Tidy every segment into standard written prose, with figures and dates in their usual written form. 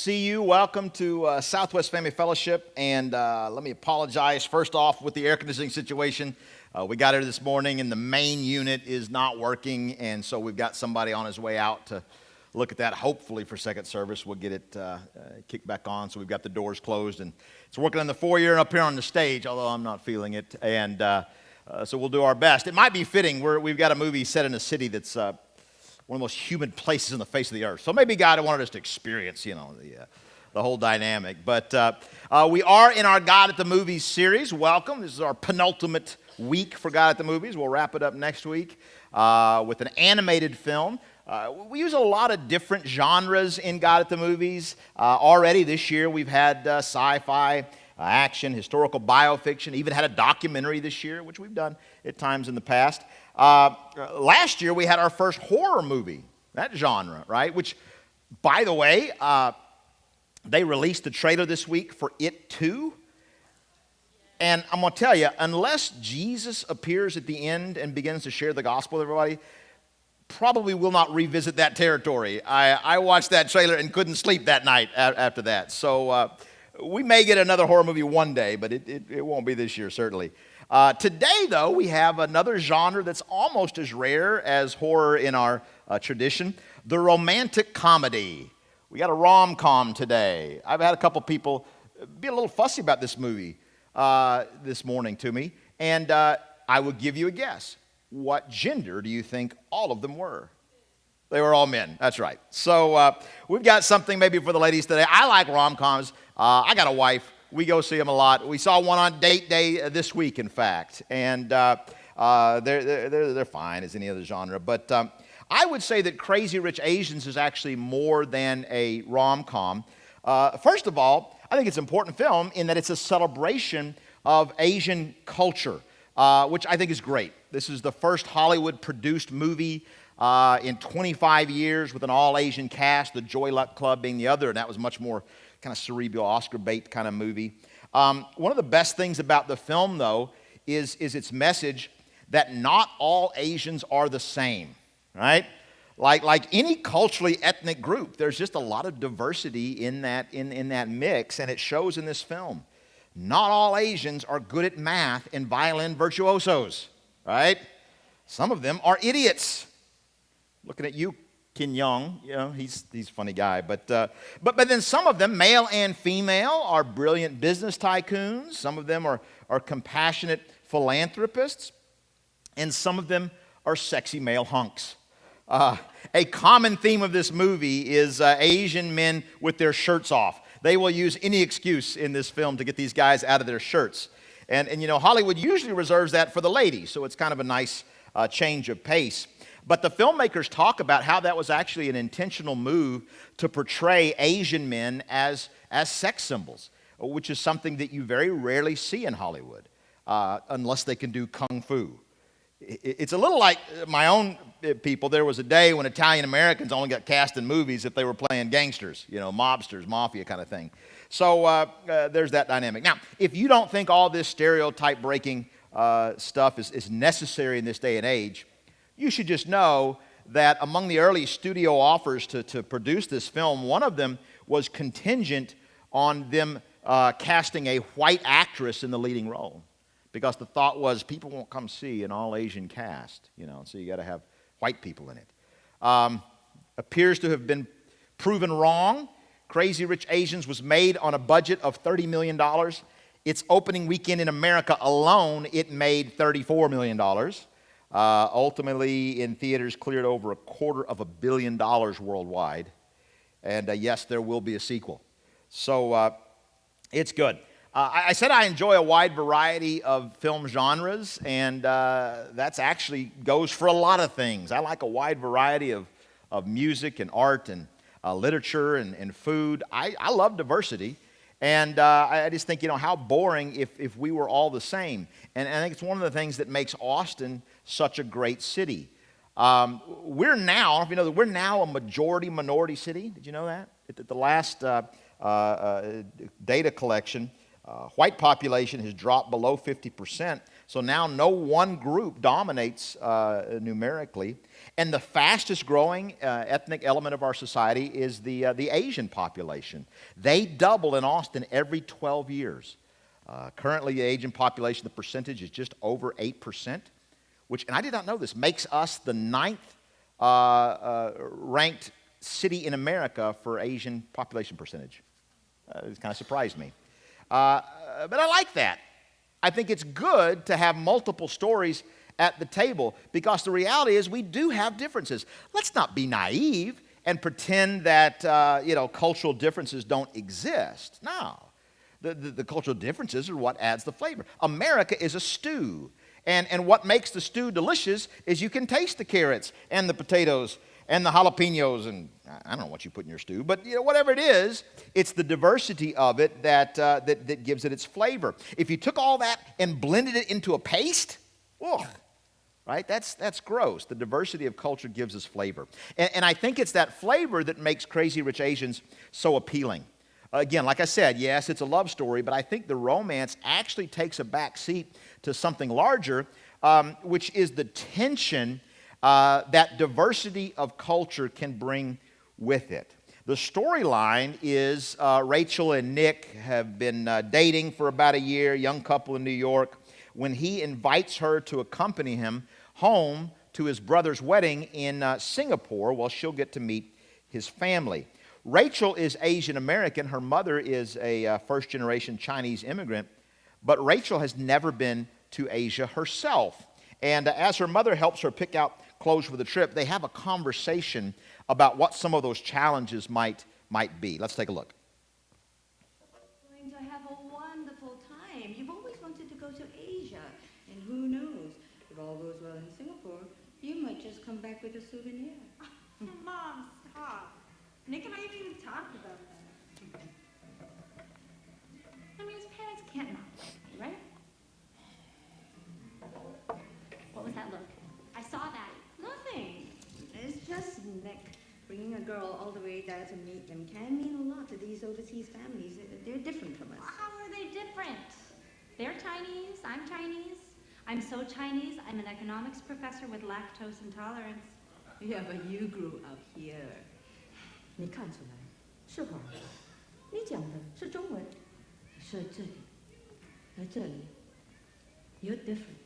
See you. Welcome to Southwest Family Fellowship. And let me apologize first off with the air conditioning situation. We got here this morning and the main unit is not working. And so we've got somebody on his way out to look at that. Hopefully for second service, we'll get it kicked back on. So we've got the doors closed. And it's working in the foyer and up here on the stage, although I'm not feeling it. And so we'll do our best. It might be fitting. We've got a movie set in a city that's one of the most humid places on the face of the earth. So maybe God wanted us to experience, the whole dynamic. But we are in our God at the Movies series. Welcome. This is our penultimate week for God at the Movies. We'll wrap it up next week with an animated film. We use a lot of different genres in God at the Movies. Already this year we've had sci-fi, action, historical biofiction, even had a documentary this year, which we've done at times in the past. Last year we had our first horror movie, that genre, right? Which, by the way, they released the trailer this week for It 2. And I'm going to tell you, unless Jesus appears at the end and begins to share the gospel with everybody, probably will not revisit that territory. I watched that trailer and couldn't sleep that night after that. So we may get another horror movie one day, but it won't be this year, certainly. Today, though, we have another genre that's almost as rare as horror in our tradition, the romantic comedy. We got a rom-com today. I've had a couple people be a little fussy about this movie this morning to me, and I would give you a guess. What gender do you think all of them were? They were all men. That's right. So we've got something maybe for the ladies today. I like rom-coms. I got a wife. We go see them a lot. We saw one on date day this week, in fact, and they're fine as any other genre. But I would say that Crazy Rich Asians is actually more than a rom-com. First of all, I think it's an important film in that it's a celebration of Asian culture, which I think is great. This is the first Hollywood-produced movie in 25 years with an all-Asian cast, the Joy Luck Club being the other, and that was much more kind of cerebral, Oscar bait kind of movie. One of the best things about the film, though, is its message that not all Asians are the same, right? Like any culturally ethnic group, there's just a lot of diversity in that mix, and it shows in this film. Not all Asians are good at math and violin virtuosos, right? Some of them are idiots. Looking at you, Kin Young, he's a funny guy. But then some of them, male and female, are brilliant business tycoons. Some of them are compassionate philanthropists. And some of them are sexy male hunks. A common theme of this movie is Asian men with their shirts off. They will use any excuse in this film to get these guys out of their shirts. And Hollywood usually reserves that for the ladies, so it's kind of a nice change of pace. But the filmmakers talk about how that was actually an intentional move to portray Asian men as sex symbols, which is something that you very rarely see in Hollywood, unless they can do kung fu. It's a little like my own people. There was a day when Italian Americans only got cast in movies if they were playing gangsters, mobsters, mafia kind of thing. So there's that dynamic. Now, if you don't think all this stereotype-breaking stuff is necessary in this day and age, you should just know that among the early studio offers to produce this film, one of them was contingent on them casting a white actress in the leading role. Because the thought was people won't come see an all-Asian cast, so you got to have white people in it. Appears to have been proven wrong. Crazy Rich Asians was made on a budget of $30 million. Its opening weekend in America alone, it made $34 million. Ultimately, in theaters, cleared over $250 million worldwide. And yes, there will be a sequel. So it's good. I said I enjoy a wide variety of film genres, and that actually goes for a lot of things. I like a wide variety of music and art and literature and food. I love diversity. And I just think, how boring if we were all the same. And I think it's one of the things that makes Austin such a great city. We're now a majority-minority city. Did you know that? At the last data collection, White population has dropped below 50%, so now no one group dominates numerically. And the fastest growing ethnic element of our society is the Asian population. They double in Austin every 12 years. Currently, the Asian population, the percentage is just over 8%, which, and I did not know this, makes us the ninth ranked city in America for Asian population percentage. It kind of surprised me. But I like that. I think it's good to have multiple stories at the table because the reality is we do have differences. Let's not be naive and pretend that cultural differences don't exist. No. The cultural differences are what adds the flavor. America is a stew. And what makes the stew delicious is you can taste the carrots and the potatoes and the jalapenos, and I don't know what you put in your stew, but whatever it is, it's the diversity of it that gives it its flavor. If you took all that and blended it into a paste, right? That's gross. The diversity of culture gives us flavor. And I think it's that flavor that makes Crazy Rich Asians so appealing. Again, like I said, yes, it's a love story, but I think the romance actually takes a back seat to something larger, which is the tension that diversity of culture can bring with it. The storyline is Rachel and Nick have been dating for about a year, young couple in New York, when he invites her to accompany him home to his brother's wedding in Singapore. Well, she'll get to meet his family. Rachel is Asian American. Her mother is a first-generation Chinese immigrant, but Rachel has never been to Asia herself. And as her mother helps her pick out clothes for the trip, they have a conversation about what some of those challenges might be. Let's take a look. Going to have a wonderful time. You've always wanted to go to Asia, and who knows, if all goes well in Singapore, you might just come back with a souvenir. Mom, stop. Nick and I haven't even talked about that. I mean, his parents can't not like me, right? What was that look? I saw that. Nothing. It's just Nick. Bringing a girl all the way there to meet them can mean a lot to these overseas families. They're different from us. How are they different? They're Chinese. I'm Chinese. I'm so Chinese, I'm an economics professor with lactose intolerance. Yeah, but you grew up here. 你看出来是华人，你讲的是中文，是这里，而这里 you're different.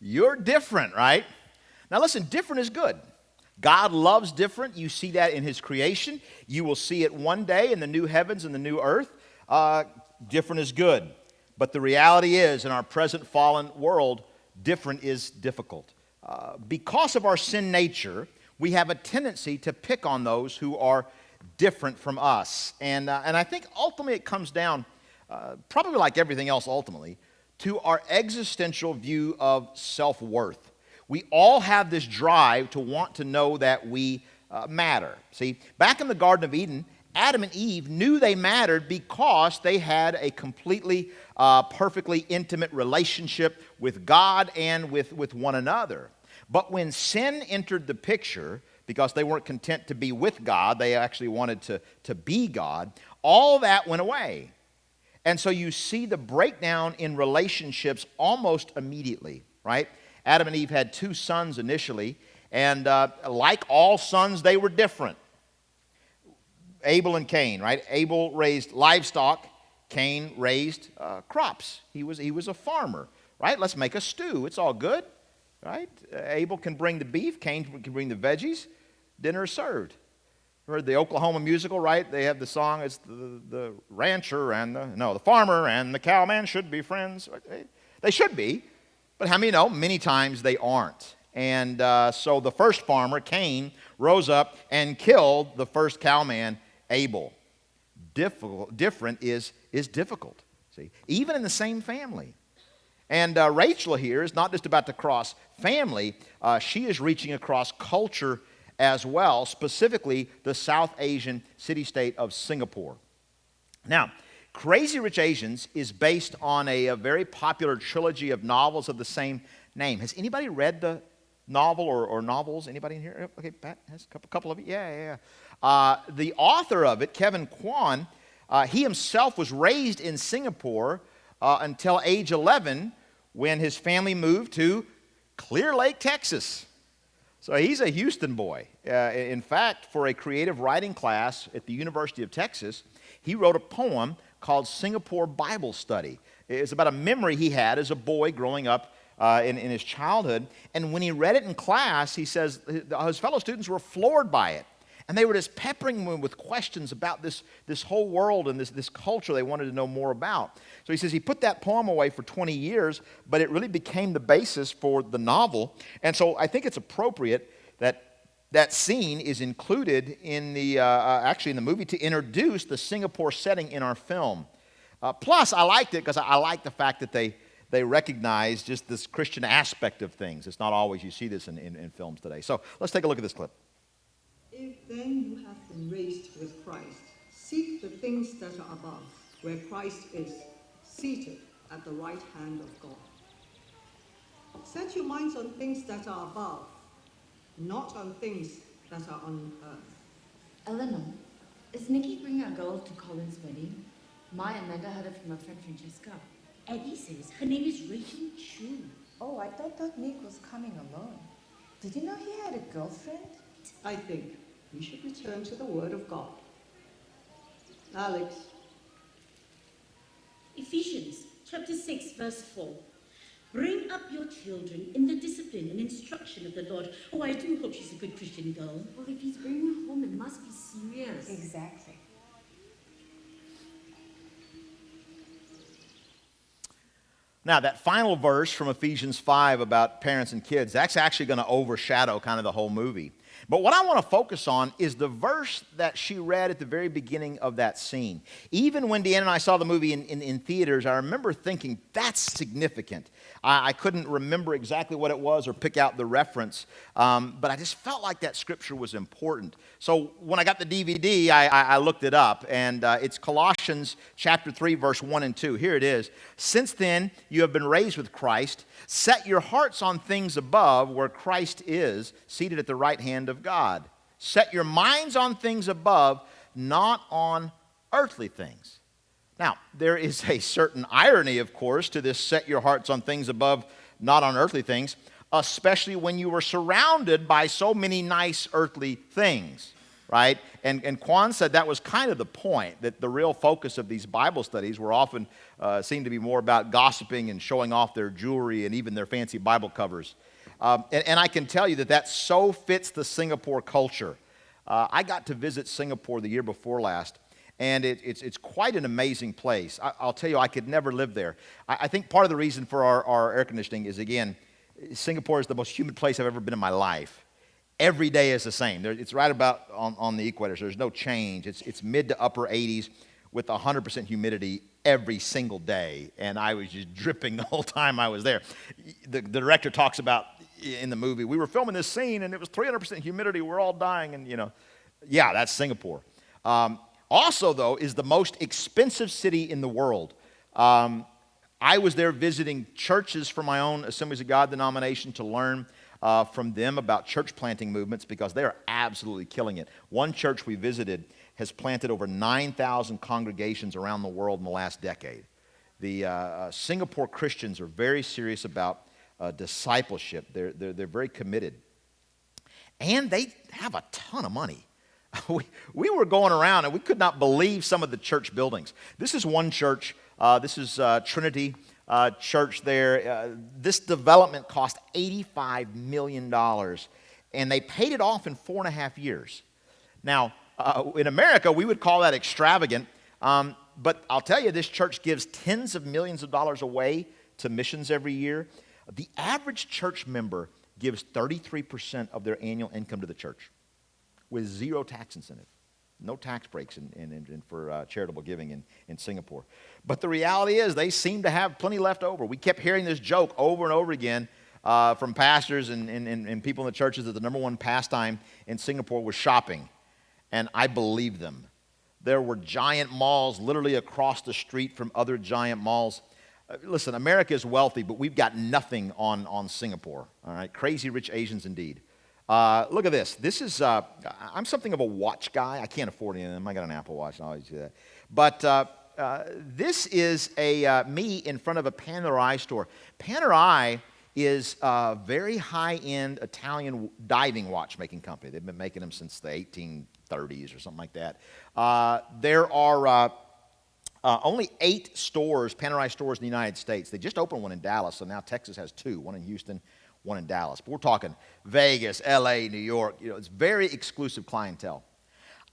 You're different, right? Now listen, different is good. God loves different. You see that in his creation. You will see it one day in the new heavens and the new earth. Different is good. But the reality is, in our present fallen world, different is difficult. Because of our sin nature, we have a tendency to pick on those who are different from us. And I think ultimately it comes down, probably like everything else ultimately, to our existential view of self-worth. We all have this drive to want to know that we matter. See, back in the Garden of Eden, Adam and Eve knew they mattered because they had a completely, perfectly intimate relationship with God and with one another. But when sin entered the picture, because they weren't content to be with God, they actually wanted to be God, all that went away. And so you see the breakdown in relationships almost immediately, right? Adam and Eve had two sons initially, and like all sons, they were different. Abel and Cain, right? Abel raised livestock. Cain raised crops. He was a farmer, right? Let's make a stew. It's all good, right? Abel can bring the beef. Cain can bring the veggies. Dinner is served. Heard the Oklahoma musical, right? They have the song. It's the rancher and the farmer and the cowman should be friends. They should be, but how many know? Many times they aren't. And so the first farmer, Cain, rose up and killed the first cowman, Abel. Different is difficult. See, even in the same family. And Rachel here is not just about to cross family. She is reaching across culture as well, specifically the South Asian city-state of Singapore. Now, Crazy Rich Asians is based on a very popular trilogy of novels of the same name. Has anybody read the novel or novels? Anybody in here? Okay, Pat has a couple of you. Yeah. The author of it, Kevin Kwan, He himself was raised in Singapore until age 11 when his family moved to Clear Lake, Texas. So he's a Houston boy. In fact, for a creative writing class at the University of Texas, he wrote a poem called Singapore Bible Study. It's about a memory he had as a boy growing up in his childhood. And when he read it in class, he says his fellow students were floored by it. And they were just peppering him with questions about this whole world and this culture they wanted to know more about. So he says he put that poem away for 20 years, but it really became the basis for the novel. And so I think it's appropriate that that scene is included in actually in the movie to introduce the Singapore setting in our film. Plus, I liked it because I like the fact that they recognize just this Christian aspect of things. It's not always you see this in films today. So let's take a look at this clip. If then you have been raised with Christ, seek the things that are above, where Christ is, seated at the right hand of God. Set your minds on things that are above, not on things that are on earth. Eleanor, is Nikki bringing a girl to Colin's wedding? Ma and Amanda heard it from her friend Francesca. Eddie says her name is Rachel Chu. Oh, I thought that Nick was coming alone. Did you know he had a girlfriend? I think we should return to the Word of God. Alex, Ephesians chapter 6 verse 4. Bring up your children in the discipline and instruction of the Lord. Oh, I do hope she's a good Christian girl. Well, if he's bringing her home, it must be serious. Exactly. Now, that final verse from Ephesians 5 about parents and kids, that's actually going to overshadow kind of the whole movie. But what I want to focus on is the verse that she read at the very beginning of that scene. Even when Deanna and I saw the movie in theaters, I remember thinking, that's significant. I couldn't remember exactly what it was or pick out the reference, but I just felt like that scripture was important. So when I got the DVD, I looked it up, and it's Colossians chapter 3, verse 1 and 2. Here it is. Since then, you have been raised with Christ. Set your hearts on things above, where Christ is, seated at the right hand of God. Set your minds on things above, not on earthly things. Now, there is a certain irony, of course, to this set your hearts on things above, not on earthly things, especially when you were surrounded by so many nice earthly things, right? And Kwan said that was kind of the point, that the real focus of these Bible studies were often seemed to be more about gossiping and showing off their jewelry and even their fancy Bible covers. And I can tell you that so fits the Singapore culture. I got to visit Singapore the year before last, and it's quite an amazing place. I'll tell you, I could never live there. I think part of the reason for our air conditioning is, again, Singapore is the most humid place I've ever been in my life. Every day is the same. It's right about on the equator, so there's no change. It's mid to upper 80s with 100% humidity every single day, and I was just dripping the whole time I was there. The director talks about in the movie, we were filming this scene, and it was 300% humidity. We're all dying, and, yeah, that's Singapore. Also, though, is the most expensive city in the world. I was there visiting churches from my own Assemblies of God denomination to learn from them about church planting movements, because they are absolutely killing it. One church we visited has planted over 9,000 congregations around the world in the last decade. The Singapore Christians are very serious about discipleship. They're very committed. And they have a ton of money. We were going around and we could not believe some of the church buildings. This is one church. This is Trinity Church there. This development cost $85 million, and they paid it off in 4.5 years. Now, in America, we would call that extravagant, but I'll tell you, this church gives tens of millions of dollars away to missions every year. The average church member gives 33% of their annual income to the church, with zero tax incentive. No tax breaks for charitable giving in Singapore. But the reality is they seem to have plenty left over. We kept hearing this joke over and over again from pastors and people in the churches that the number one pastime in Singapore was shopping. And I believe them. There were giant malls literally across the street from other giant malls. Listen, America is wealthy, but we've got nothing on Singapore. All right, crazy rich Asians indeed. Look at this. This is, I'm something of a watch guy. I can't afford any of them. I got an Apple Watch. I always do that. But this is me in front of a Panerai store. Panerai is a very high-end Italian diving watchmaking company. They've been making them since the 1830s or something like that. There are only 8 stores, Panerai stores in the United States. They just opened one in Dallas, so now Texas has 2, one in Houston, one in Dallas. But we're talking Vegas, LA, New York. You know, it's very exclusive clientele.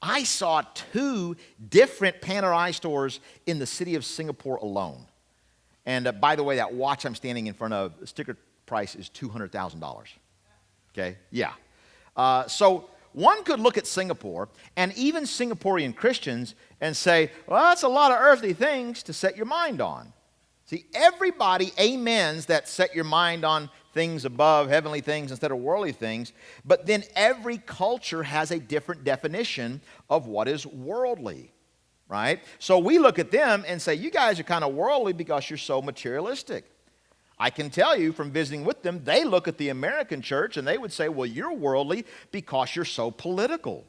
I saw 2 different Panerai stores in the city of Singapore alone. And by the way, that watch I'm standing in front of, the sticker price is $200,000. Okay? Yeah. So one could look at Singapore and even Singaporean Christians and say, well, that's a lot of earthly things to set your mind on. See, everybody amens that set your mind on things above, heavenly things instead of worldly things, but then every culture has a different definition of what is worldly, right? So we look at them and say, you guys are kind of worldly because you're so materialistic. I can tell you from visiting with them, they look at the American church and they would say, well, you're worldly because you're so political.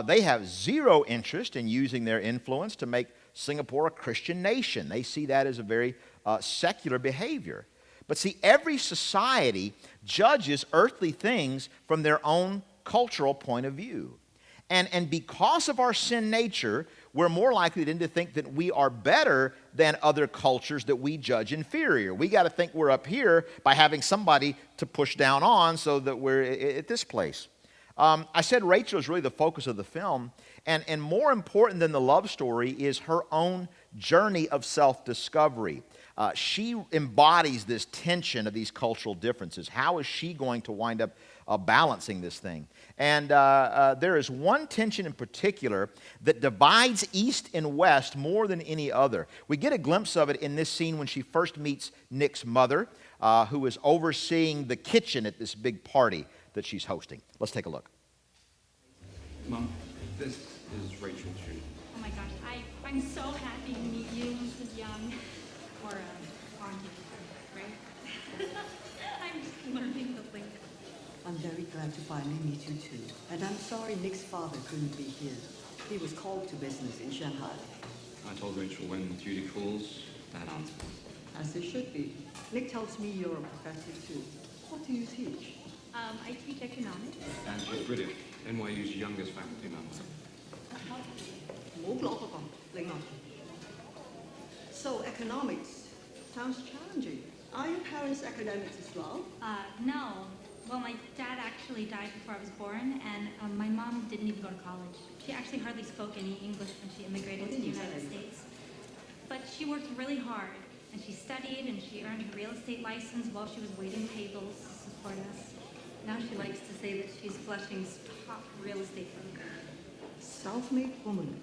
They have zero interest in using their influence to make Singapore a Christian nation. They see that as a very secular behavior. But see, every society judges earthly things from their own cultural point of view. And because of our sin nature, we're more likely than to think that we are better than other cultures that we judge inferior. We got to think we're up here by having somebody to push down on so that we're at this place. I said Rachel is really the focus of the film, and more important than the love story is her own journey of self-discovery. She embodies this tension of these cultural differences. How is she going to wind up balancing this thing? And there is one tension in particular that divides East and West more than any other. We get a glimpse of it in this scene when she first meets Nick's mother, who is overseeing the kitchen at this big party that she's hosting. Let's take a look. Mom, this is Rachel Chu. Oh my gosh, I'm so happy to meet you, Mrs. Young. Or Auntie, right? I'm learning the lingo. I'm very glad to finally meet you too. And I'm sorry Nick's father couldn't be here. He was called to business in Shanghai. I told Rachel when Judy calls, Dad answers. As it should be. Nick tells me you're a professor too. What do you teach? I teach economics. And she's brilliant. NYU's youngest faculty member. So economics sounds challenging. Are your parents academics as well? No. Well, my dad actually died before I was born, and my mom didn't even go to college. She actually hardly spoke any English when she immigrated to the United States. But she worked really hard, and she studied, and she earned her real estate license while she was waiting tables to support us. Now she likes to say that she's Flushing's top real estate broker. Self-made woman.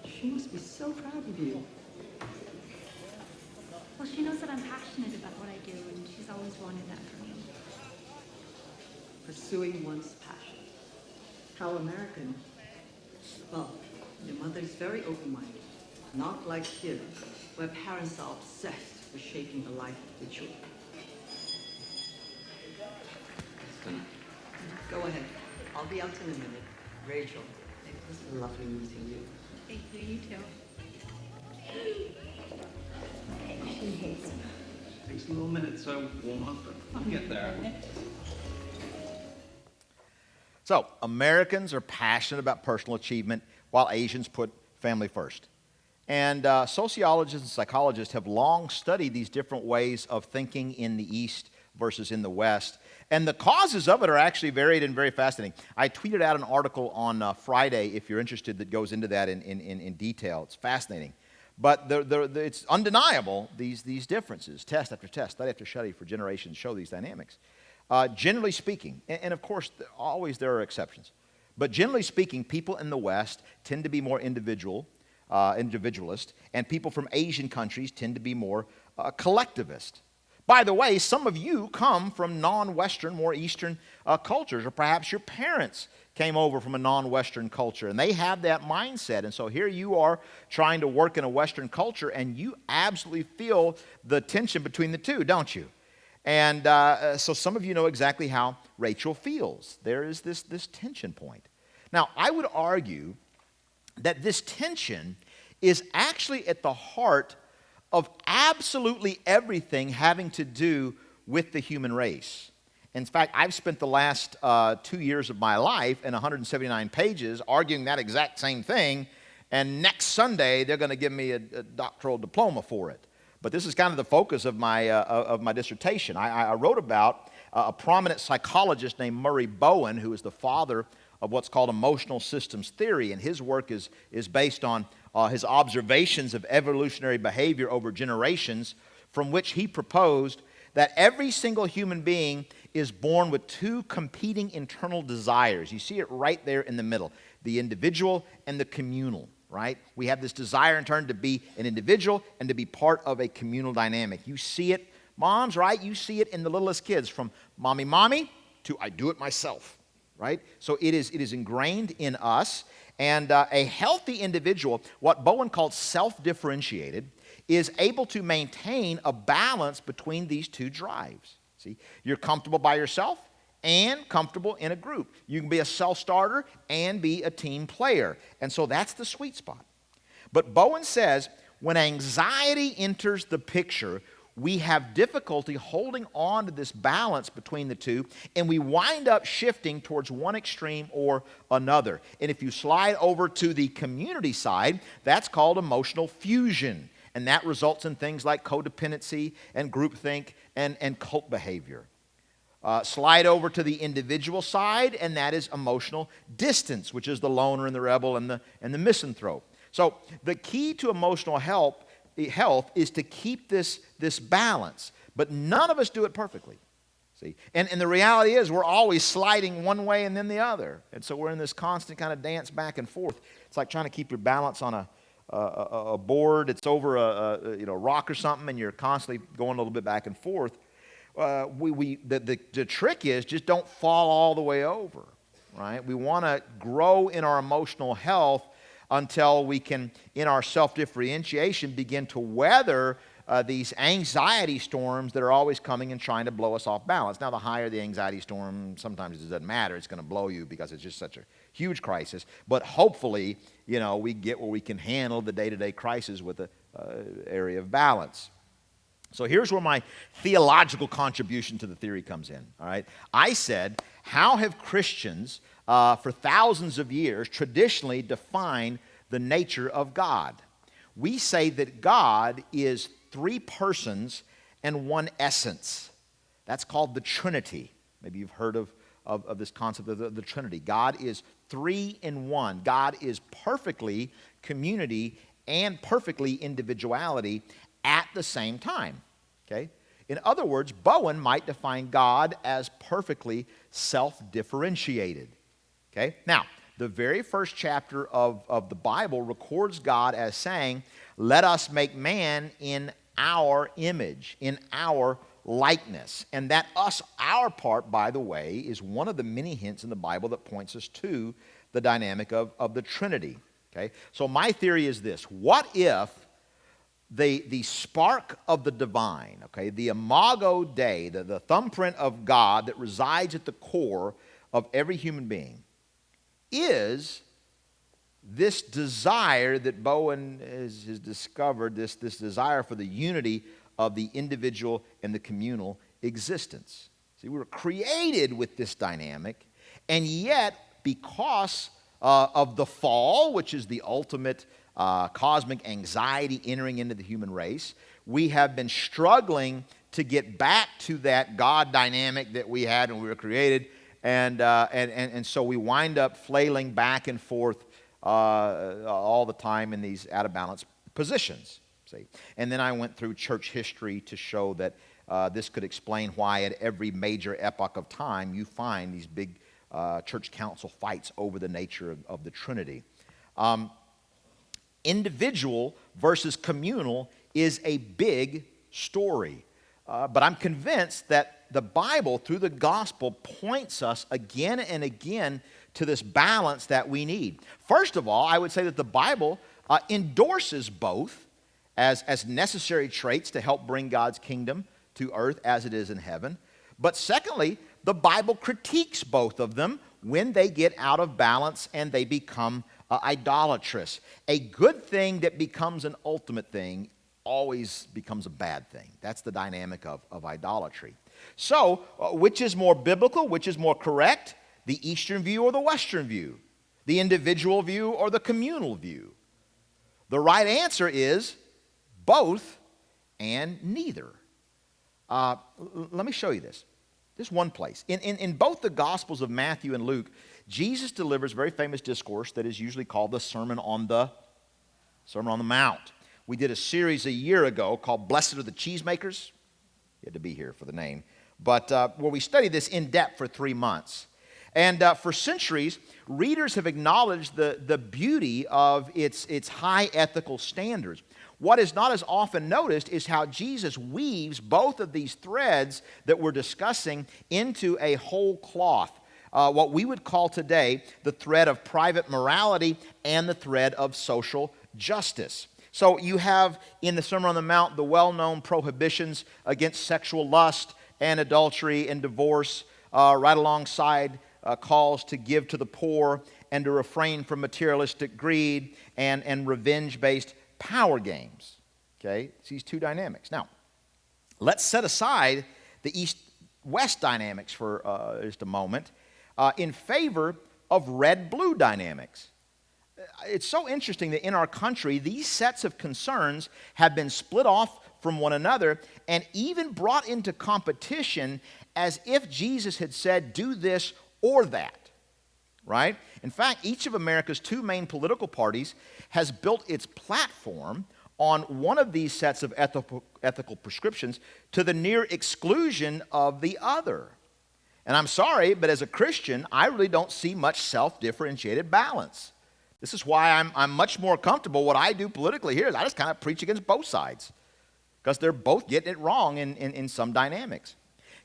She must be so proud of you. Well, she knows that I'm passionate about what I do, and she's always wanted that for me. Pursuing one's passion. How American. Well, your mother's very open-minded. Not like here, where parents are obsessed with shaping the life of the children. Go ahead. I'll be out in a minute. Rachel, it was lovely meeting you. Thank you, you too. She hates me. Takes a little minute, so warm up, but I'll get there. So, Americans are passionate about personal achievement, while Asians put family first. And sociologists and psychologists have long studied these different ways of thinking in the East versus in the West. And the causes of it are actually varied and very fascinating. I tweeted out an article on Friday, if you're interested, that goes into that in detail. It's fascinating. But it's undeniable, these differences. Test after test, study after study for generations show these dynamics. Generally speaking, and of course, always there are exceptions, but generally speaking, people in the West tend to be more individualist, and people from Asian countries tend to be more collectivist. By the way, some of you come from non-Western, more Eastern cultures, or perhaps your parents came over from a non-Western culture, and they have that mindset. And so here you are trying to work in a Western culture, and you absolutely feel the tension between the two, don't you? And so some of you know exactly how Rachel feels. There is this tension point. Now, I would argue that this tension is actually at the heart of absolutely everything having to do with the human race. In fact, I've spent the last 2 years of my life in 179 pages arguing that exact same thing, and next Sunday they're going to give me a doctoral diploma for it. But this is kind of the focus of my dissertation. I wrote about a prominent psychologist named Murray Bowen, who is the father of what's called emotional systems theory, and his work is based on his observations of evolutionary behavior over generations, from which he proposed that every single human being is born with two competing internal desires. You see it right there in the middle, the individual and the communal, right? We have this desire in turn to be an individual and to be part of a communal dynamic. You see it, moms, right? You see it in the littlest kids, from mommy to I do it myself, right? So it is ingrained in us. And a healthy individual, what Bowen called self-differentiated, is able to maintain a balance between these two drives. See, you're comfortable by yourself and comfortable in a group. You can be a self-starter and be a team player. And so that's the sweet spot. But Bowen says when anxiety enters the picture, we have difficulty holding on to this balance between the two, and we wind up shifting towards one extreme or another. And if you slide over to the community side, that's called emotional fusion. And that results in things like codependency and groupthink and cult behavior. Slide over to the individual side, and that is emotional distance, which is the loner and the rebel and the misanthrope. So the key to emotional health is to keep this balance, but none of us do it perfectly. See, and the reality is we're always sliding one way and then the other, and so we're in this constant kind of dance back and forth. It's like trying to keep your balance on a board. It's over a rock or something, and you're constantly going a little bit back and forth. The trick is just don't fall all the way over, right? We want to grow in our emotional health until we can, in our self-differentiation, begin to weather these anxiety storms that are always coming and trying to blow us off balance. Now, the higher the anxiety storm, sometimes it doesn't matter. It's going to blow you because it's just such a huge crisis. But hopefully, we get where we can handle the day-to-day crisis with an area of balance. So here's where my theological contribution to the theory comes in, all right? I said, how have Christians for thousands of years traditionally defined the nature of God? We say that God is three persons and one essence. That's called the Trinity. Maybe you've heard of this concept of the Trinity. God is three in one. God is perfectly community and perfectly individuality at the same time. Okay? In other words, Bowen might define God as perfectly self-differentiated. Okay? Now, the very first chapter of the Bible records God as saying, let us make man in our image, in our likeness. And that our part, by the way, is one of the many hints in the Bible that points us to the dynamic of the Trinity. Okay? So my theory is this. What if the spark of the divine, okay, the imago Dei, the thumbprint of God that resides at the core of every human being, is this desire that Bowen has discovered, this desire for the unity of the individual and the communal existence. See, we were created with this dynamic, and yet because of the fall, which is the ultimate cosmic anxiety entering into the human race, we have been struggling to get back to that God dynamic that we had when we were created, and so we wind up flailing back and forth all the time in these out of balance positions. See, and then I went through church history to show that this could explain why at every major epoch of time you find these big church council fights over the nature of the Trinity. Individual versus communal is a big story. But I'm convinced that the Bible, through the gospel, points us again and again to this balance that we need. First of all, I would say that the Bible endorses both as necessary traits to help bring God's kingdom to earth as it is in heaven. But secondly, the Bible critiques both of them when they get out of balance and they become idolatrous. A good thing that becomes an ultimate thing always becomes a bad thing. That's the dynamic of idolatry. So, which is more biblical? Which is more correct? The Eastern view or the Western view? The individual view or the communal view? The right answer is both and neither. Let me show you this. This one place. In both the Gospels of Matthew and Luke, Jesus delivers a very famous discourse that is usually called the Sermon on the Mount. We did a series a year ago called Blessed Are the Cheesemakers. You had to be here for the name. But where we studied this in depth for 3 months. And for centuries, readers have acknowledged the beauty of its high ethical standards. What is not as often noticed is how Jesus weaves both of these threads that we're discussing into a whole cloth. What we would call today the thread of private morality and the thread of social justice. So you have in the Sermon on the Mount the well-known prohibitions against sexual lust and adultery and divorce, right alongside calls to give to the poor and to refrain from materialistic greed and revenge-based power games. Okay, it's these two dynamics. Now, let's set aside the East-West dynamics for just a moment in favor of red-blue dynamics. It's so interesting that in our country, these sets of concerns have been split off from one another and even brought into competition as if Jesus had said, do this or that. Right? In fact, each of America's 2 main political parties has built its platform on one of these sets of ethical prescriptions to the near exclusion of the other. And I'm sorry, but as a Christian, I really don't see much self-differentiated balance. This is why I'm much more comfortable. What I do politically here is I just kind of preach against both sides because they're both getting it wrong in some dynamics.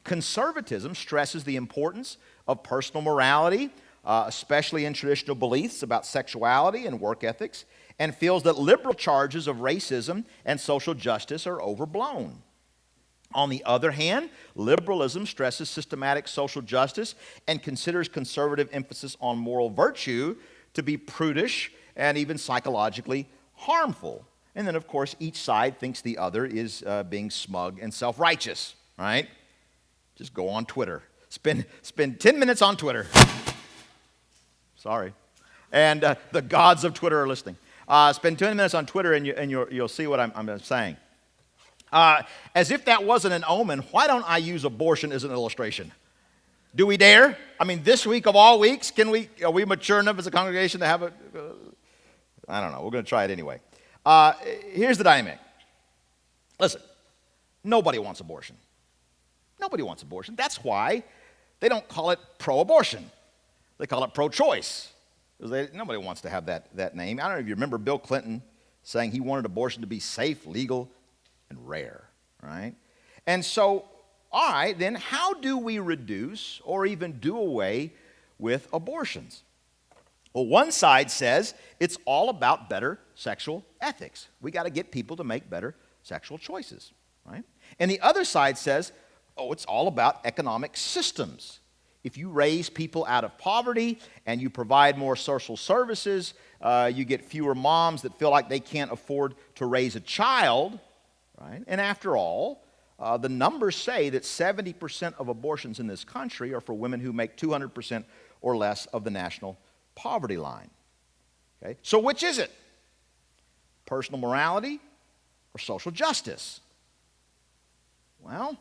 Conservatism stresses the importance of personal morality, especially in traditional beliefs about sexuality and work ethics, and feels that liberal charges of racism and social justice are overblown. On the other hand, liberalism stresses systematic social justice and considers conservative emphasis on moral virtue to be prudish and even psychologically harmful. And then, of course, each side thinks the other is being smug and self-righteous, right? Just go on Twitter. Spend 10 minutes on Twitter. Sorry. And the gods of Twitter are listening. Spend 20 minutes on Twitter and you'll see what I'm saying. As if that wasn't an omen, why don't I use abortion as an illustration? Do we dare? I mean, this week of all weeks, are we mature enough as a congregation to have a... I don't know. We're going to try it anyway. Here's the dynamic. Listen, nobody wants abortion. Nobody wants abortion. That's why they don't call it pro-abortion. They call it pro-choice. Nobody wants to have that name. I don't know if you remember Bill Clinton saying he wanted abortion to be safe, legal, and rare, right? And so, all right, then how do we reduce or even do away with abortions? Well, one side says it's all about better sexual ethics. We got to get people to make better sexual choices, right? And the other side says, oh, it's all about economic systems. If you raise people out of poverty and you provide more social services, you get fewer moms that feel like they can't afford to raise a child, right? And after all, the numbers say that 70% of abortions in this country are for women who make 200% or less of the national poverty line. Okay? So which is it? Personal morality or social justice? Well,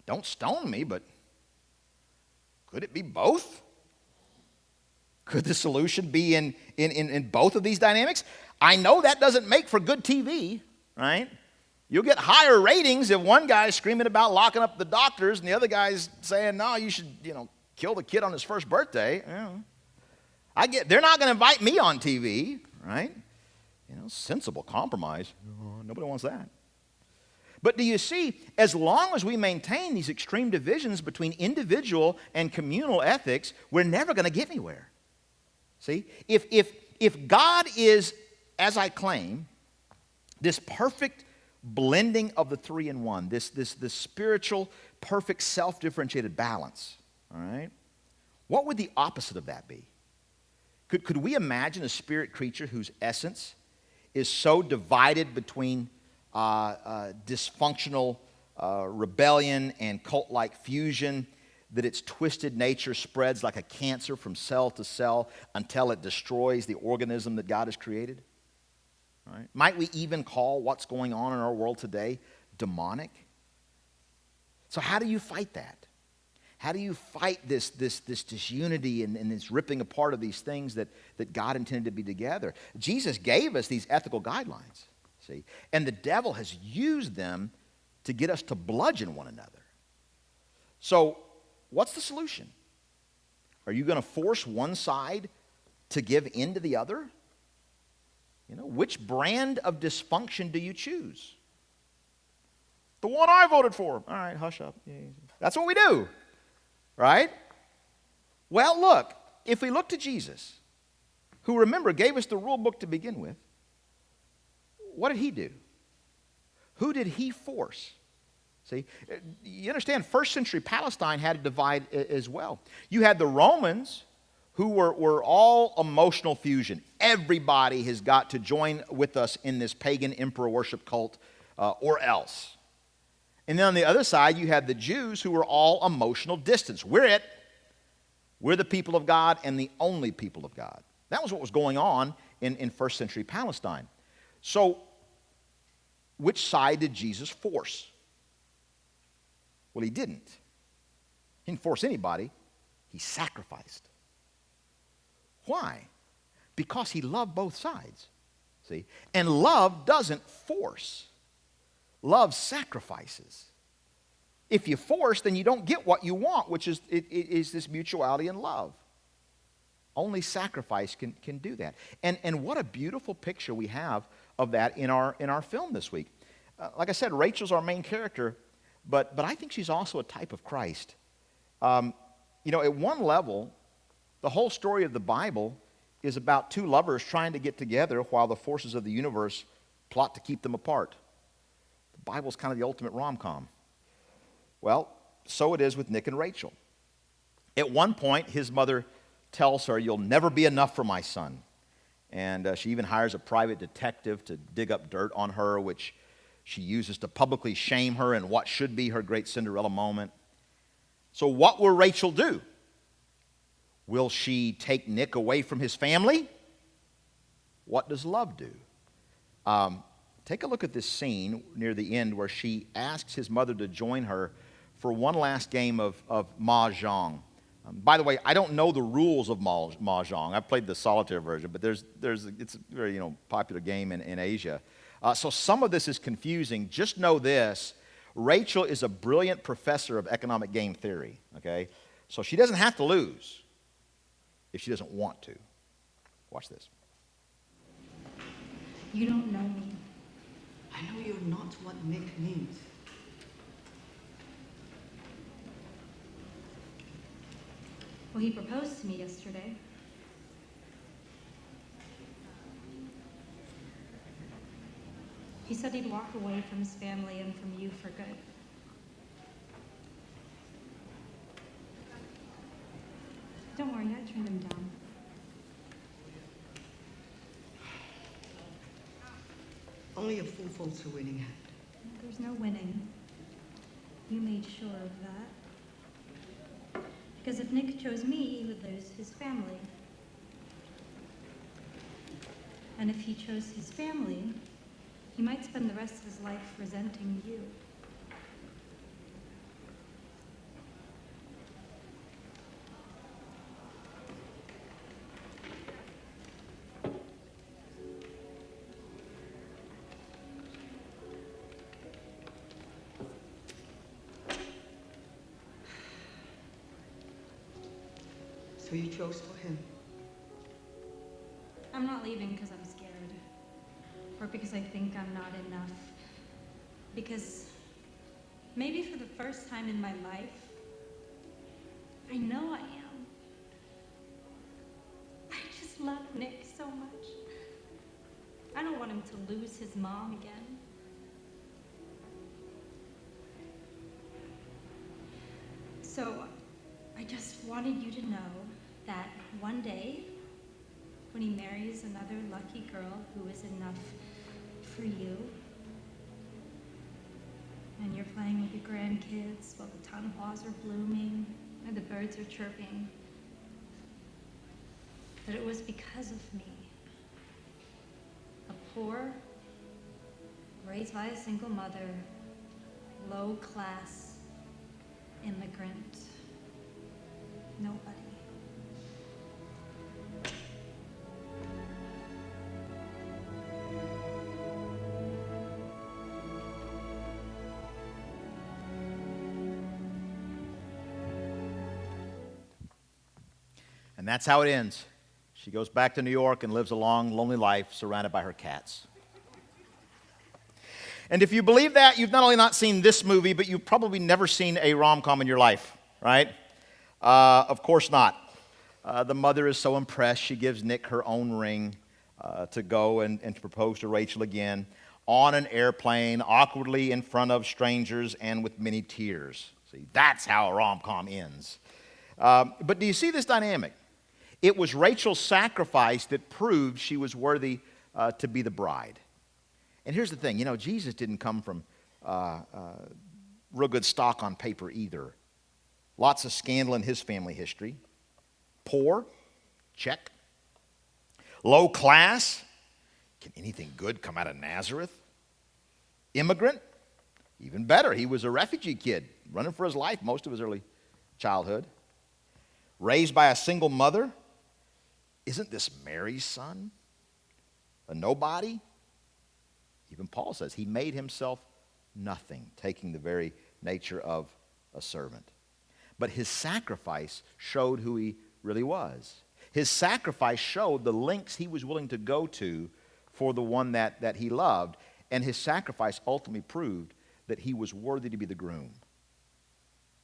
don't stone me, but could it be both? Could the solution be in both of these dynamics? I know that doesn't make for good TV, right? You'll get higher ratings if one guy's screaming about locking up the doctors and the other guy's saying, no, you should, kill the kid on his first birthday. They're not going to invite me on TV, right? Sensible compromise. Nobody wants that. But do you see, as long as we maintain these extreme divisions between individual and communal ethics, we're never going to get anywhere. See? If God is, as I claim, this perfect blending of the three in one, this spiritual, perfect, self-differentiated balance, all right? What would the opposite of that be? Could we imagine a spirit creature whose essence is so divided between dysfunctional rebellion and cult-like fusion that its twisted nature spreads like a cancer from cell to cell until it destroys the organism that God has created? Right? Might we even call what's going on in our world today demonic? So how do you fight that? How do you fight this disunity and this ripping apart of these things that God intended to be together? Jesus gave us these ethical guidelines, see? And the devil has used them to get us to bludgeon one another. So what's the solution? Are you going to force one side to give in to the other? You know, which brand of dysfunction do you choose? The one I voted for. All right, hush up. That's what we do, right? Well, look, if we look to Jesus, who, remember, gave us the rule book to begin with, what did he do? Who did he force? See, you understand, first century Palestine had a divide as well. You had the Romans, who were all emotional fusion. Everybody has got to join with us in this pagan emperor worship cult or else. And then on the other side, you had the Jews, who were all emotional distance. We're it. We're the people of God and the only people of God. That was what was going on in first century Palestine. So, which side did Jesus force? Well, he didn't. He didn't force anybody. He sacrificed. Why? Because he loved both sides. See? And love doesn't force. Love sacrifices. If you force, then you don't get what you want, which is this mutuality in love. Only sacrifice can do that. And what a beautiful picture we have of that in our film this week. Like I said, Rachel's our main character, but I think she's also a type of Christ. You know, at one level, the whole story of the Bible is about two lovers trying to get together while the forces of the universe plot to keep them apart. The Bible's kind of the ultimate rom-com. Well, so it is with Nick and Rachel. At one point, his mother tells her, "You'll never be enough for my son." And she even hires a private detective to dig up dirt on her, which she uses to publicly shame her in what should be her great Cinderella moment. So what will Rachel do? Will she take Nick away from his family? What does love do? Take a look at this scene near the end where she asks his mother to join her for one last game of mahjong. By the way, I don't know the rules of mahjong. I've played the solitaire version, but it's a very popular game in Asia. So some of this is confusing. Just know this: Rachel is a brilliant professor of economic game theory. Okay, so she doesn't have to lose if she doesn't want to. Watch this. You don't know me. I know you're not what Nick needs. Well, he proposed to me yesterday. He said he'd walk away from his family and from you for good. Don't worry, I turned him down. Only a fool falls to winning hand. There's no winning. You made sure of that. Because if Nick chose me, he would lose his family. And if he chose his family, he might spend the rest of his life resenting you. So you chose for him. I'm not leaving because I'm scared. Or because I think I'm not enough. Because maybe for the first time in my life, I know I am. I just love Nick so much. I don't want him to lose his mom again. wanted you to know that one day, when he marries another lucky girl who is enough for you, and you're playing with your grandkids while the tanhuas are blooming and the birds are chirping, that it was because of me, a poor, raised by a single mother, low-class immigrant, nobody. And that's how it ends. She goes back to New York and lives a long, lonely life surrounded by her cats. And if you believe that, you've not only not seen this movie, but you've probably never seen a rom-com in your life, right? Of course not. The mother is so impressed, she gives Nick her own ring to go and to propose to Rachel again on an airplane, awkwardly in front of strangers and with many tears. See, that's how a rom-com ends. But do you see this dynamic? It was Rachel's sacrifice that proved she was worthy to be the bride. And here's the thing, you know, Jesus didn't come from real good stock on paper either. Lots of scandal in his family history. Poor, check. Low class, can anything good come out of Nazareth? Immigrant, even better. He was a refugee kid, running for his life most of his early childhood. Raised by a single mother. Isn't this Mary's son? A nobody? Even Paul says he made himself nothing, taking the very nature of a servant. But his sacrifice showed who he really was. His sacrifice showed the lengths he was willing to go to for the one that he loved. And his sacrifice ultimately proved that he was worthy to be the groom.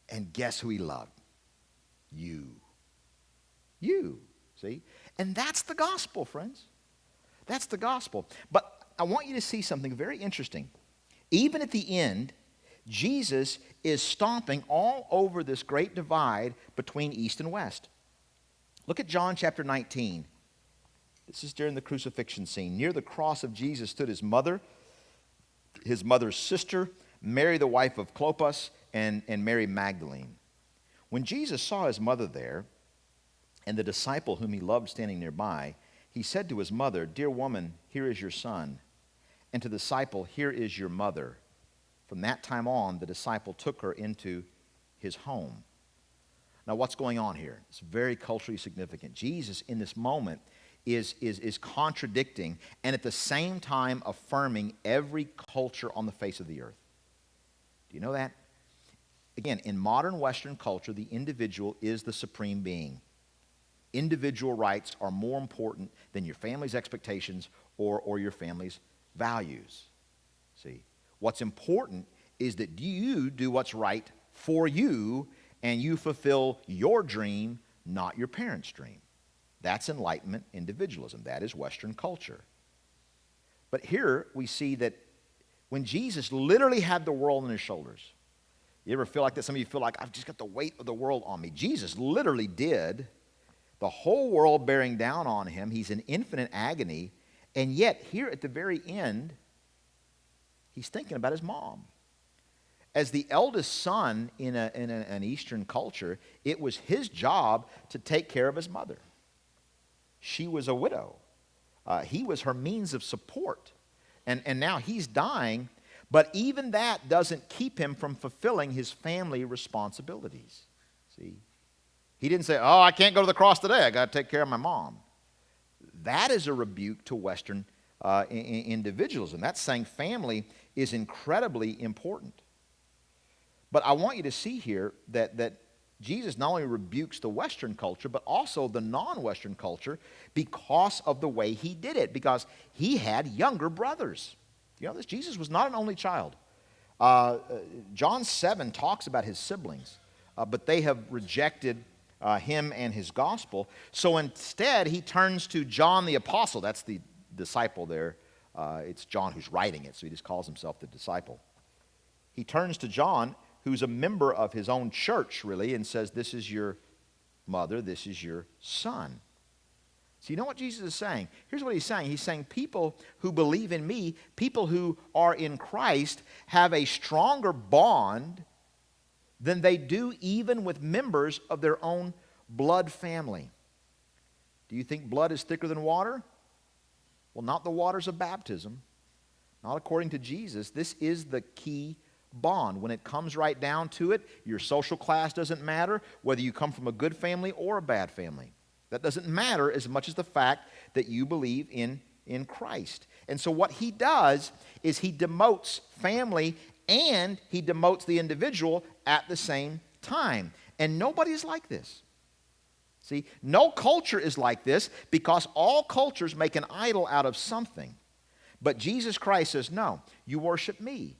And guess who he loved? You. You. See? And that's the gospel, friends. That's the gospel. But I want you to see something very interesting. Even at the end, Jesus is stomping all over this great divide between East and West. Look at John chapter 19. This is during the crucifixion scene. Near the cross of Jesus stood his mother's sister, Mary the wife of Clopas, and Mary Magdalene. When Jesus saw his mother there, and the disciple whom he loved standing nearby, he said to his mother, "Dear woman, here is your son." And to the disciple, "Here is your mother." From that time on, the disciple took her into his home. Now, what's going on here? It's very culturally significant. Jesus, in this moment, is contradicting and at the same time affirming every culture on the face of the earth. Do you know that? Again, in modern Western culture, the individual is the supreme being. Individual rights are more important than your family's expectations or your family's values. See, what's important is that you do what's right for you and you fulfill your dream, not your parents' dream. That's Enlightenment individualism. That is Western culture. But here we see that when Jesus literally had the world on his shoulders, you ever feel like that? Some of you feel like, I've just got the weight of the world on me. Jesus literally did. The whole world bearing down on him. He's in infinite agony. And yet, here at the very end, he's thinking about his mom. As the eldest son in an Eastern culture, it was his job to take care of his mother. She was a widow. He was her means of support. And now he's dying, but even that doesn't keep him from fulfilling his family responsibilities. See? He didn't say, "Oh, I can't go to the cross today. I got to take care of my mom." That is a rebuke to Western individualism. That's saying family is incredibly important. But I want you to see here that Jesus not only rebukes the Western culture, but also the non-Western culture because of the way he did it, because he had younger brothers. You know this? Jesus was not an only child. John 7 talks about his siblings, but they have rejected him and his gospel. So instead, he turns to John the apostle. That's the disciple there. It's John who's writing it, so he just calls himself the disciple. He turns to John, who's a member of his own church, really, and says, "This is your mother, this is your son. So you know what Jesus is saying? Here's what he's saying. He's saying people who believe in me, people who are in Christ, have a stronger bond than they do even with members of their own blood family. Do you think blood is thicker than water? Well, not the waters of baptism. Not according to Jesus. This is the key bond. When it comes right down to it, your social class doesn't matter, whether you come from a good family or a bad family. That doesn't matter as much as the fact that you believe in Christ. And so what he does is he demotes family and he demotes the individual at the same time. And nobody is like this. See, no culture is like this because all cultures make an idol out of something. But Jesus Christ says, no, you worship me.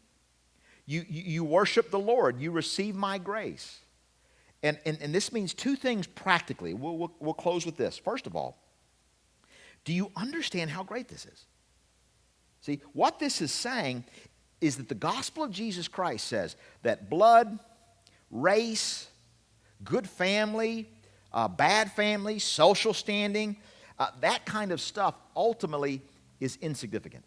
You worship the Lord. You receive my grace. And this means two things practically. We'll close with this. First of all, do you understand how great this is? See, what this is saying is that the gospel of Jesus Christ says that blood, race, good family, bad family, social standing, that kind of stuff ultimately is insignificant.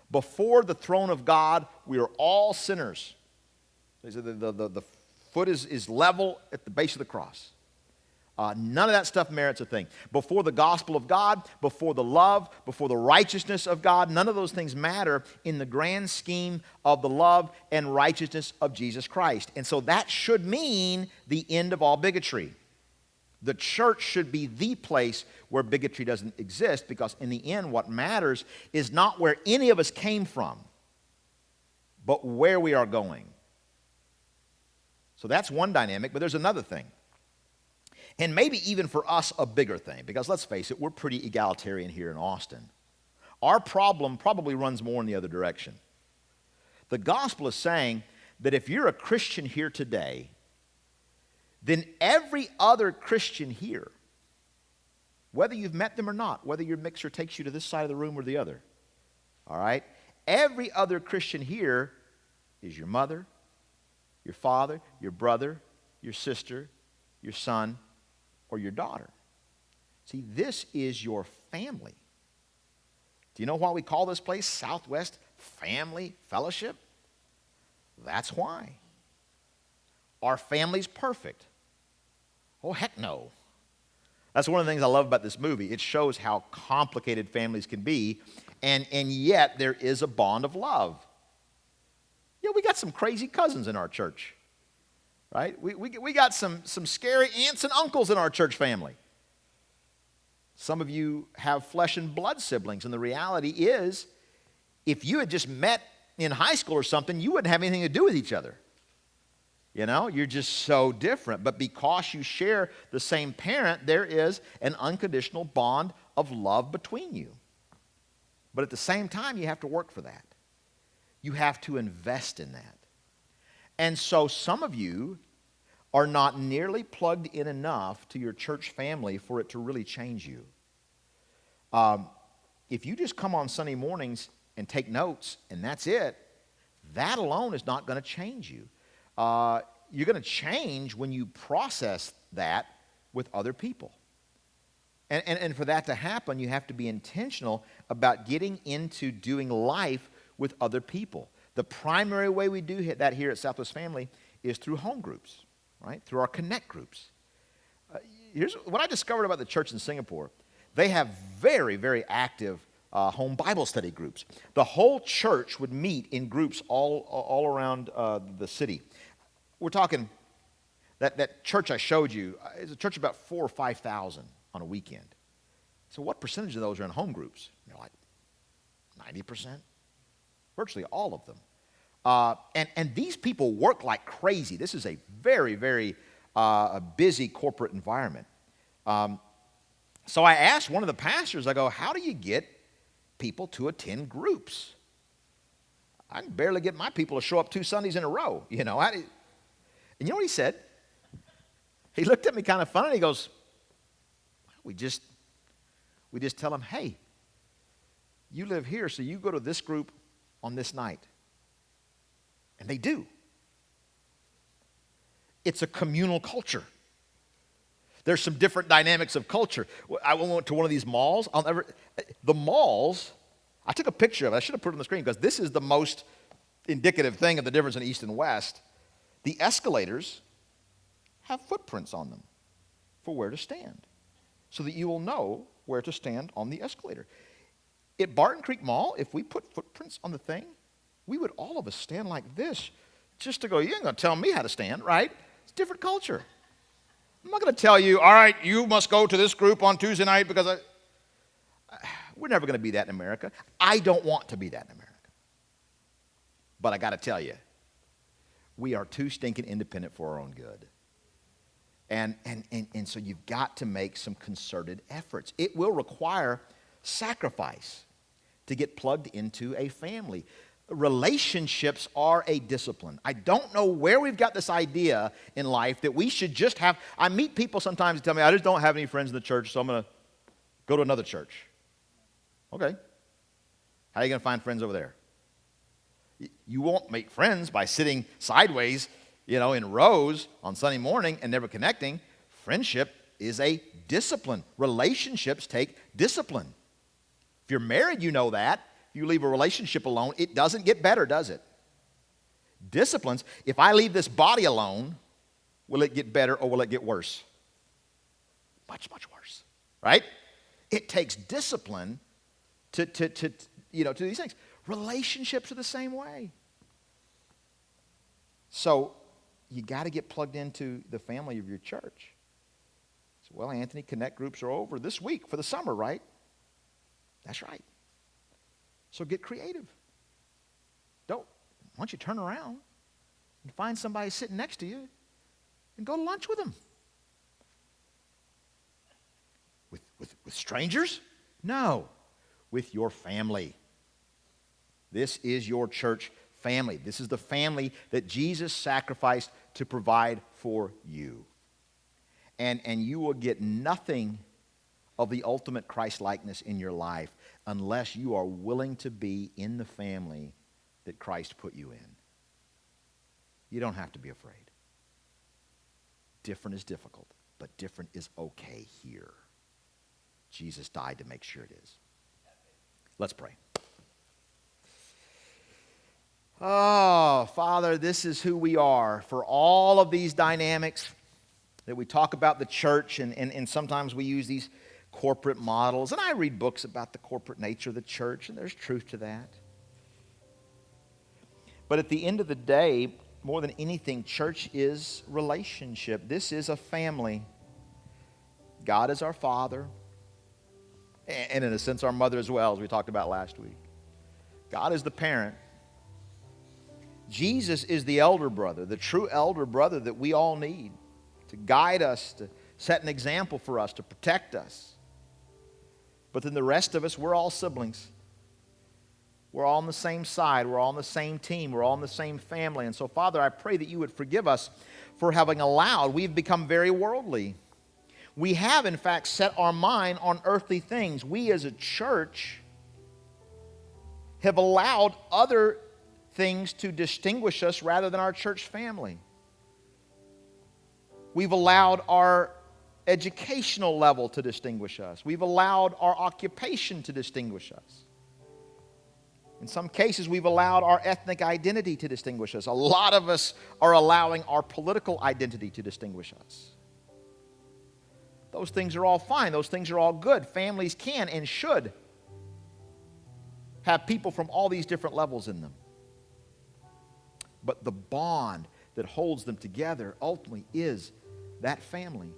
Before the throne of God, we are all sinners. The foot is level at the base of the cross. None of that stuff merits a thing. Before the gospel of God, before the love, before the righteousness of God, none of those things matter in the grand scheme of the love and righteousness of Jesus Christ. And so that should mean the end of all bigotry. The church should be the place where bigotry doesn't exist, because in the end what matters is not where any of us came from, but where we are going. So that's one dynamic, but there's another thing. And maybe even for us a bigger thing, because let's face it, we're pretty egalitarian here in Austin. Our problem probably runs more in the other direction. The gospel is saying that if you're a Christian here today, then every other Christian here, whether you've met them or not, whether your mixer takes you to this side of the room or the other, all right? Every other Christian here is your mother, your father, your brother, your sister, your son, or your daughter. See, this is your family. Do you know why we call this place Southwest Family Fellowship? That's why. Are families perfect? Oh, heck no. That's one of the things I love about this movie. It shows how complicated families can be, and yet there is a bond of love. Yeah, we got some crazy cousins in our church, right? We got some scary aunts and uncles in our church family. Some of you have flesh and blood siblings, and the reality is, if you had just met in high school or something, you wouldn't have anything to do with each other. You know, you're just so different. But because you share the same parent, there is an unconditional bond of love between you. But at the same time, you have to work for that. You have to invest in that. And so some of you are not nearly plugged in enough to your church family for it to really change you. If you just come on Sunday mornings and take notes and that's it, that alone is not going to change you. You're going to change when you process that with other people. And for that to happen, you have to be intentional about getting into doing life with other people. The primary way we do that here at Southwest Family is through home groups, right? Through our connect groups. Here's what I discovered about the church in Singapore. They have very, very active home Bible study groups. The whole church would meet in groups all around the city. We're talking, that church I showed you is a church of about 4,000 or 5,000 on a weekend. So what percentage of those are in home groups? You're like, 90%? Virtually all of them. And these people work like crazy. This is a very, very busy corporate environment. So I asked one of the pastors, I go, how do you get people to attend groups? I can barely get my people to show up 2 Sundays in a row, you know. And you know what he said? He looked at me kind of funny and he goes, we just tell them, hey, you live here, so you go to this group on this night. And they do. It's a communal culture. There's some different dynamics of culture. I went to one of these malls. The malls, I took a picture of it. I should have put it on the screen because this is the most indicative thing of the difference in East and West. The escalators have footprints on them for where to stand so that you will know where to stand on the escalator. At Barton Creek Mall, if we put footprints on the thing, we would all of us stand like this just to go, you ain't going to tell me how to stand, right? It's different culture. I'm not going to tell you, all right, you must go to this group on Tuesday night because we're never going to be that in America. I don't want to be that in America. But I got to tell you, we are too stinking independent for our own good. And so you've got to make some concerted efforts. It will require sacrifice to get plugged into a family. Relationships are a discipline. I don't know where we've got this idea in life that we should just have. I meet people sometimes who tell me, I just don't have any friends in the church, so I'm going to go to another church. Okay. How are you going to find friends over there? You won't make friends by sitting sideways, in rows on Sunday morning and never connecting. Friendship is a discipline. Relationships take discipline. If you're married, you know that. If you leave a relationship alone, it doesn't get better, does it? Disciplines, if I leave this body alone, will it get better or will it get worse? Much, much worse, right? It takes discipline to do these things. Relationships are the same way. So you got to get plugged into the family of your church. So, well, Anthony, Connect groups are over this week for the summer, right? That's right. So get creative. Why don't you turn around and find somebody sitting next to you and go to lunch with them? With strangers? No. With your family. This is your church family. This is the family that Jesus sacrificed to provide for you. And you will get nothing of the ultimate Christ-likeness in your life unless you are willing to be in the family that Christ put you in. You don't have to be afraid. Different is difficult, but different is okay here. Jesus died to make sure it is. Let's pray. Oh, Father, this is who we are. For all of these dynamics that we talk about the church, and sometimes we use these corporate models. And I read books about the corporate nature of the church, and there's truth to that. But at the end of the day, more than anything, church is relationship. This is a family. God is our Father, and in a sense our mother as well, as we talked about last week. God is the parent. Jesus is the elder brother, the true elder brother that we all need to guide us, to set an example for us, to protect us. But then the rest of us, we're all siblings. We're all on the same side. We're all on the same team. We're all in the same family. And so, Father, I pray that you would forgive us for having allowed. We've become very worldly. We have, in fact, set our mind on earthly things. We as a church have allowed other things to distinguish us rather than our church family. We've allowed our educational level to distinguish us. We've allowed our occupation to distinguish us. In some cases, we've allowed our ethnic identity to distinguish us. A lot of us are allowing our political identity to distinguish us. Those things are all fine. Those things are all good. Families can and should have people from all these different levels in them. But the bond that holds them together ultimately is that family.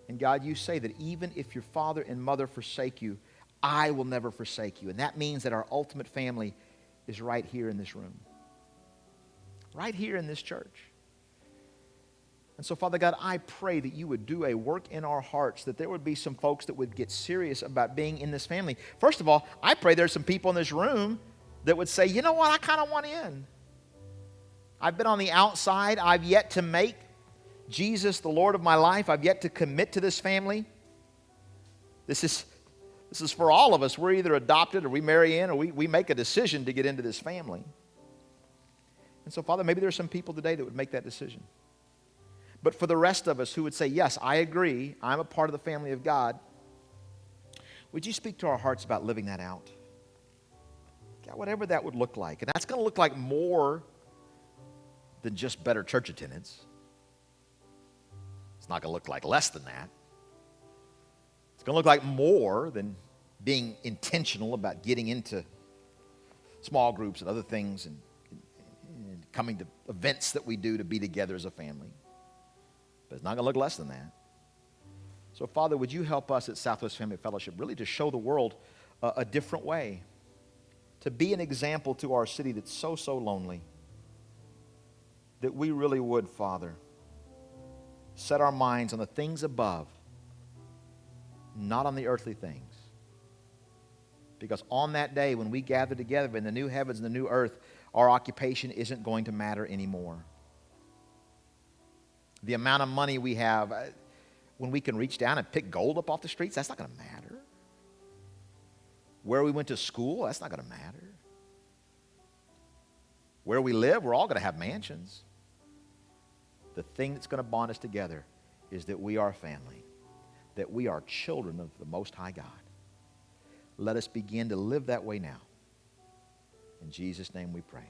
And God, you say that even if your father and mother forsake you, I will never forsake you. And that means that our ultimate family is right here in this room. Right here in this church. And so, Father God, I pray that you would do a work in our hearts, that there would be some folks that would get serious about being in this family. First of all, I pray there's some people in this room that would say, you know what, I kind of want in. I've been on the outside. I've yet to make Jesus the Lord of my life. I've yet to commit to this family. This is for all of us. We're either adopted or we marry in or we make a decision to get into this family. And so, Father, maybe there's some people today that would make that decision. But for the rest of us who would say, yes, I agree, I'm a part of the family of God, would you speak to our hearts about living that out? God, whatever that would look like. And that's going to look like more than just better church attendance. It's not going to look like less than that. It's going to look like more than being intentional about getting into small groups and other things and coming to events that we do to be together as a family. But it's not going to look less than that. So, Father, would you help us at Southwest Family Fellowship really to show the world a different way, to be an example to our city that's so, so lonely, that we really would, Father, set our minds on the things above, not on the earthly things. Because on that day when we gather together in the new heavens and the new earth, our occupation isn't going to matter anymore. The amount of money we have, when we can reach down and pick gold up off the streets, that's not going to matter. Where we went to school, that's not going to matter. Where we live, we're all going to have mansions. The thing that's going to bond us together is that we are family, that we are children of the Most High God. Let us begin to live that way now. In Jesus' name we pray.